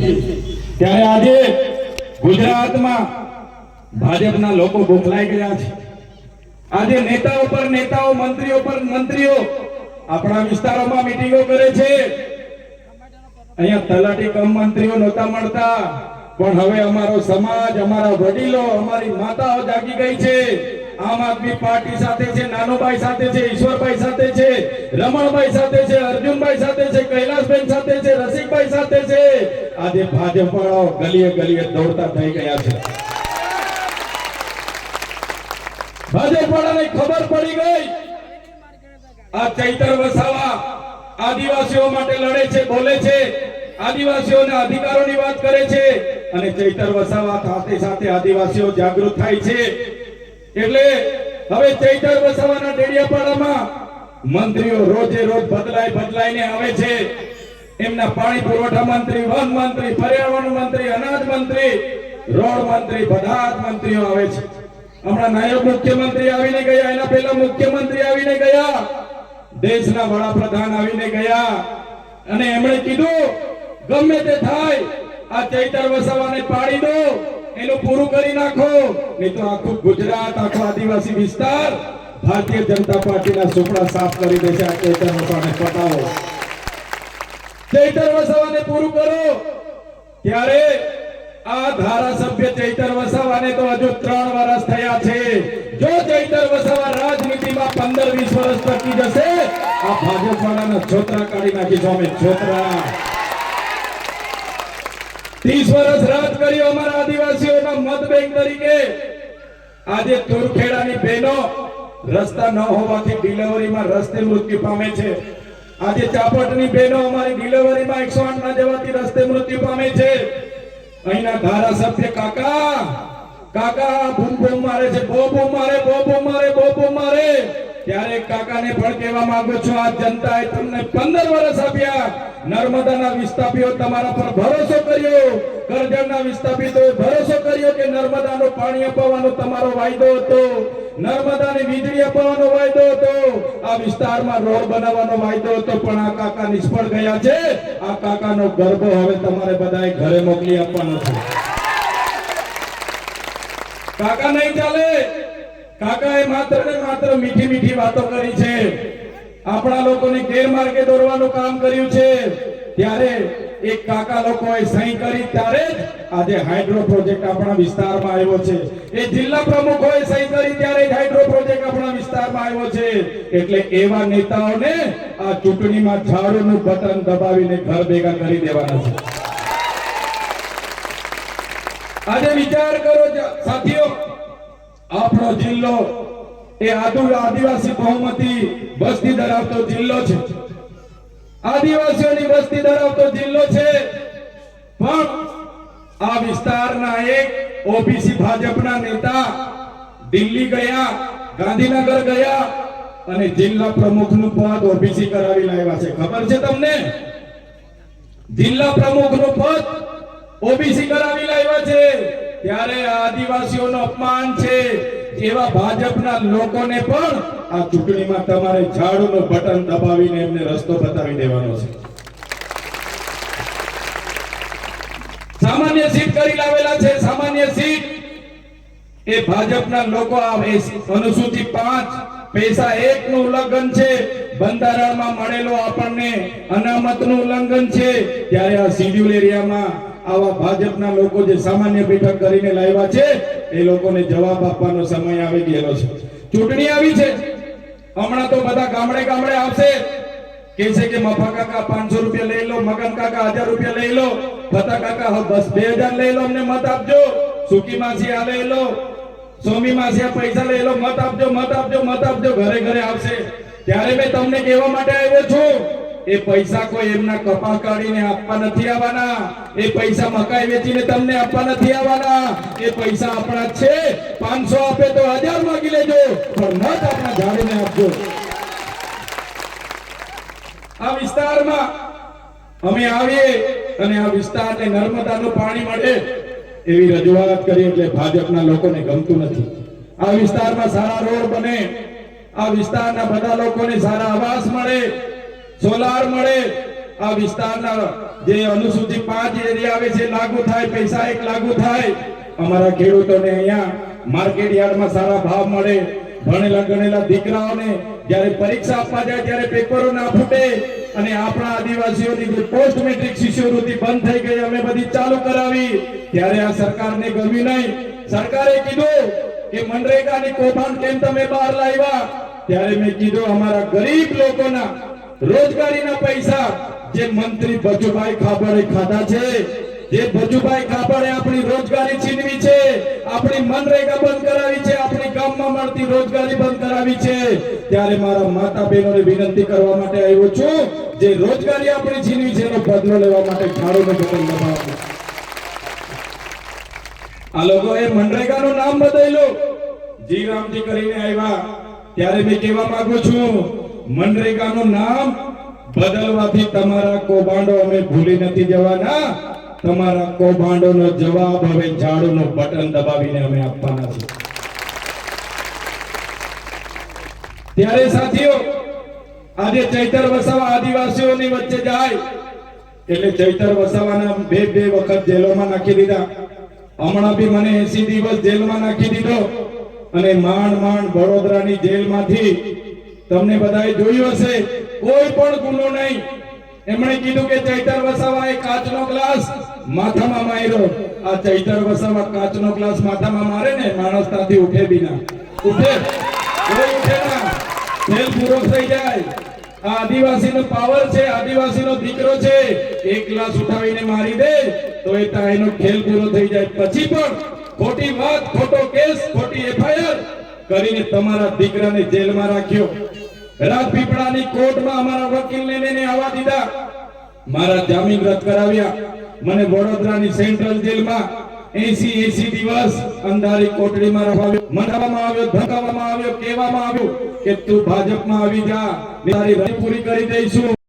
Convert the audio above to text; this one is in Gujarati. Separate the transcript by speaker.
Speaker 1: ત્યારે આજે ગુજરાતમાં ભાજપના લોકો ગોખલાઈ ગયા છે। આજે નેતાઓ પર નેતાઓ, મંત્રીઓ પર મંત્રીઓ આપણા વિસ્તારોમાં મીટિંગો કરે છે। અહીંયા તલાટી કમ મંત્રીઓ નહોતા મળતા, પણ હવે અમારો સમાજ, અમારા વડીલો, અમારી માતાઓ જાગી ગઈ છે। આમ આદમી પાર્ટી સાથે છે, નાનોભાઈ સાથે છે, ઈશ્વરભાઈ સાથે છે, રમણભાઈ સાથે છે, અર્જુનભાઈ સાથે છે, કૈલાસબેન સાથે છે, રસિકભાઈ સાથે છે। આજે ભાજપ વાળાઓ ગલીએ ગલીએ દોડતા થઈ ગયા છે। ભાજપ વાળાને ખબર પડી ગઈ આ ચૈતર વસાવા આદિવાસીઓ માટે લડે છે, બોલે છે, આદિવાસીઓના અધિકારોની વાત કરે છે, અને ચૈતર વસાવા સાથે સાથે આદિવાસીઓ જાગૃત થાય છે। એટલે હવે ચૈતર વસાવાના ડેડિયાપાડામાં મંત્રીઓ રોજે રોજ બદલાઈને આવે છે। એમના પાણી પુરવઠા મંત્રી, વન મંત્રી, પર્યાવરણ મંત્રી, અનાજ મંત્રી, રોડ મંત્રી, બધા જ મંત્રીઓ આવે છે। હમણાં નાયબ મુખ્યમંત્રી આવીને ગયા, એના પહેલા મુખ્યમંત્રી આવીને ગયા, દેશના વડાપ્રધાન આવીને ગયા, અને એમણે કીધું ગમે તે થાય આ ચૈતર વસાવાને પાડી દો, એનું પૂરું કરી નાખો, નહીં તો આખું ગુજરાત, આખો આદિવાસી વિસ્તાર ભારતીય જનતા પાર્ટીના સુપડા સાફ કરી દેશે। આ ચૈતર વસાવાને પટાવો, ચૈતર વસાવાને પૂરું કરો। ત્યારે આ ધારાસભ્ય ચૈતર વસાવાને તો હજુ 3 વર્ષ થયા છે। જો ચૈતર વસાવા રાજનીતિમાં 15-20 વર્ષ ટકી જશે, આ ભાજપ વાળાના છોતરા કાઢી નાખીશું અમે, છોતરા। 30 વર્ષ રાજ કર્યો અમારા આદિવાસીઓના મત બેંક તરીકે। આજે તુરખેડાની બહેનો રસ્તા ન હોવાથી ડિલિવરીમાં રસ્તે મૃત્યુ પામે છે। આજે ચાપટની બહેનો અમારી ડિલિવરીમાં 108 ના જવાથી રસ્તે મૃત્યુ પામે છે। અહીંના ધારાસભ્ય કાકા બૂમ બૂમ મારે છે, બહુ બૂમ મારે, બહુ બૂમ મારે, બહુ બૂમ મારે। ત્યારે કાકાને પણ કહેવા માંગુ છું, આ જનતાએ તમને 15 વર્ષ આપ્યા। નર્મદાના વિસ્થાપીઓ તમારા પર ભરોસો કર્યો, કરજણના વિસ્થાપિતોએ ભરોસો કર્યો કે નર્મદાનું પાણી અપાવવાનો તમારો વાયદો હતો, નર્મદાની વીજળી અપાવવાનો વાયદો હતો, આ વિસ્તારમાં રોડ બનાવવાનો વાયદો હતો, પણ આ કાકા નિષ્ફળ ગયા છે। આ કાકાનો ગરબો હવે તમારે બધાએ ઘરે મોકલી આપવાનો છે। કાકા નહીં ચાલે। કાકાએ માત્ર ને માત્ર મીઠી મીઠી વાતો કરી છે, આપણા લોકોને ગેરમાર્ગે દોરવાનું કામ કર્યું છે। ત્યારે એક કાકા લોકોએ સહી કરી ત્યારે જ આજે હાઇડ્રો પ્રોજેક્ટ આપણા વિસ્તારમાં આવ્યો છે। એ જિલ્લા પ્રમુખોએ સહી કરી ત્યારે જ હાઇડ્રો પ્રોજેક્ટ આપણા વિસ્તારમાં આવ્યો છે। એટલે એવા નેતાઓને આ ચૂંટણીમાં ઝાડુનું બટન દબાવીને ઘર ભેગા કરી દેવાના છે। આજે વિચાર કરો સાથીઓ, આપણો જિલ્લો એ આદિવાસી બહુમતી વસ્તી ધરાવતો જિલ્લો છે, આદિવાસીઓની વસ્તી ધરાવતો જિલ્લો છે, પણ આ વિસ્તારના એક ઓબીસી ભાજપના નેતા દિલ્હી ગયા, ગાંધીનગર ગયા, અને જિલ્લા પ્રમુખનું પદ ઓબીસી કરાવી લાવ્યા છે। ખબર છે તમને? જિલ્લા પ્રમુખનું પદ ઓબીસી કરાવી લાવ્યા છે। ત્યારે આદિવાસીઓનો અપમાન છે। એવા ભાજપના લોકોને પણ આ ચૂંટણીમાં તમારે ઝાડુનું બટન દબાવીને એમને રસ્તો બતાવી દેવાનો છે। સામાન્ય સીટ કરી લાવેલા છે, સામાન્ય સીટ એ ભાજપના લોકો અનુસૂચિ 5 પૈસા 1 નું ઉલ્લંઘન છે, બંધારણમાં મળેલો આપણને અનામતનું ઉલ્લંઘન છે। ત્યારે આ શિડ્યુલ એરિયામાં આવા ભાજપના લોકો જે સામાન્ય બેઠક કરીને લાવ્યા છે, એ લોકોને જવાબ આપવાનો સમય આવી ગયેલો છે। ચૂંટણી આવી છે, હમણાં તો બધા ગામડે ગામડે આવશે, કહે છે કે મફા કાકા 500 રૂપિયા લઈ લો, મગન કાકા 1000 રૂપિયા લઈ લો, ફતા કાકા બસ 2000 લઈ લો, અમને મત આપજો, સુકી માસી આ લઈ લો, સોમી માસી આ પૈસા લઈ લો, મત આપજો, મત આપજો, મત આપજો, ઘરે ઘરે આવશે। ત્યારે મેં તમને કહેવા માટે આવ્યો છું, એ પૈસા કોઈ એમના કપા કાઢીને આપવા નથી આવવાના, એ પૈસા મકાઈ વેચીને તમને આપવા નથી આવવાના, એ પૈસા આપણા છે। 500 આપે તો 1000 માંગી લેજો, પણ મત આપણા ઝાડીને આપજો। આ વિસ્તારમાં અમે આવીએ અને આ વિસ્તારને નર્મદાનું પાણી મળે એવી રજૂઆત કરી, એટલે ભાજપના લોકોને ગમતું નથી। આ વિસ્તારમાં સારા રોડ બને, આ વિસ્તારના બધા લોકોને સારા આવાસ મળે, સોલાર મળે, આ વિસ્તારના જે અનુસૂચિત 5 એરિયા આવે છે લાગુ થાય, પૈસા એક લાગુ થાય, અમારા ખેડૂતોને અહીંયા માર્કેટ યાર્ડમાં સારા ભાવ મળે, ભણેલા ગણેલા દીકરાઓને જ્યારે પરીક્ષા આપવા જાય ત્યારે પેપરો ના ફૂટે, અને આપણા આદિવાસીઓની જે પોસ્ટ મેટ્રિક શિષ્યવૃત્તિ બંધ થઈ ગઈ અમે બધી ચાલુ કરાવી, ત્યારે આ સરકારને ગમ્યું નહીં. સરકારે કીધું કે મનરેગાની કૌભાંડ કેમ તમે બહાર લાવ્યા? ત્યારે મેં કીધું અમારા ગરીબ લોકોના રોજગારીના પૈસા જે મંત્રી બચુભાઈ ખાબડે ખાધા છે, જે બચુભાઈ ખાબડે આપણી રોજગારી છીનવી છે, આપણી મનરેગા બંધ કરાવી છે, આપણી ગામમાં મળતી રોજગારી બંધ કરાવી છે, ત્યારે મારા માતા બહેનોને વિનંતી કરવા માટે આવ્યો છું, જે રોજગારી આપણી છીનવી છે એનો બદલો લેવા માટે ઝાડુનું બટન દબાવો. આ લોકોએ મનરેગાનું નામ બદલ્યું, જી રામજી કરીને આવ્યા. ત્યારે મેં કહેવા માંગુ છું, મનરેગાનું નામ બદલવાથી તમારા કૌભાંડો અમે ભૂલી નથી જવાના. તમારા કૌભાંડોનો જવાબ હવે ઝાડુનું બટન દબાવીને અમે આપવાના છે. ત્યારે સાથીઓ, આજે ચૈતર વસાવા આદિવાસીઓની વચ્ચે જાય એટલે ચૈતર વસાવાના બે વખત જેલોમાં નાખી દીધા. હમણાં બી મને 80 દિવસ જેલમાં નાખી દીધો, અને માંડ વડોદરાની જેલમાંથી તમને બધાએ જોયું હશે કોઈ પણ ગુનો નહીં. એમણે કીધું કે ચૈતર વસાવાએ કાચનો ગ્લાસ માથામાં માર્યો. આ ચૈતર વસાવા કાચનો ગ્લાસ માથામાં મારે ને માણસ ત્યાંથી ઉઠે બી ના, ઉઠે કોઈ ઉઠે ના, જેલ પૂરો થઈ જાય. આ આદિવાસીનો પાવર છે, આદિવાસીનો દીકરો છે, એક ગ્લાસ ઉઠાવીને મારી દે તો એ તાઈનો ખેલ પૂરો થઈ જાય. પછી પણ ખોટી વાત, ખોટો કેસ, ખોટી એફઆઈઆર કરીને તમારા દીકરાને જેલમાં રાખ્યો. રાજપીપળાની કોર્ટમાં અમારા વકીલને લઈને આવવા દીધા, મારા જામીન રદ કરાવ્યા. મને વડોદરાની સેન્ટ્રલ જેલમાં 80 દિવસ અંધારી કોટડીમાં રખાવ્યો. મનાવવામાં આવ્યો, ધમકાવવામાં આવ્યો, કહેવામાં આવ્યું કે તું ભાજપમાં આવી જા, તારી રજ પૂરી કરી દઈશું.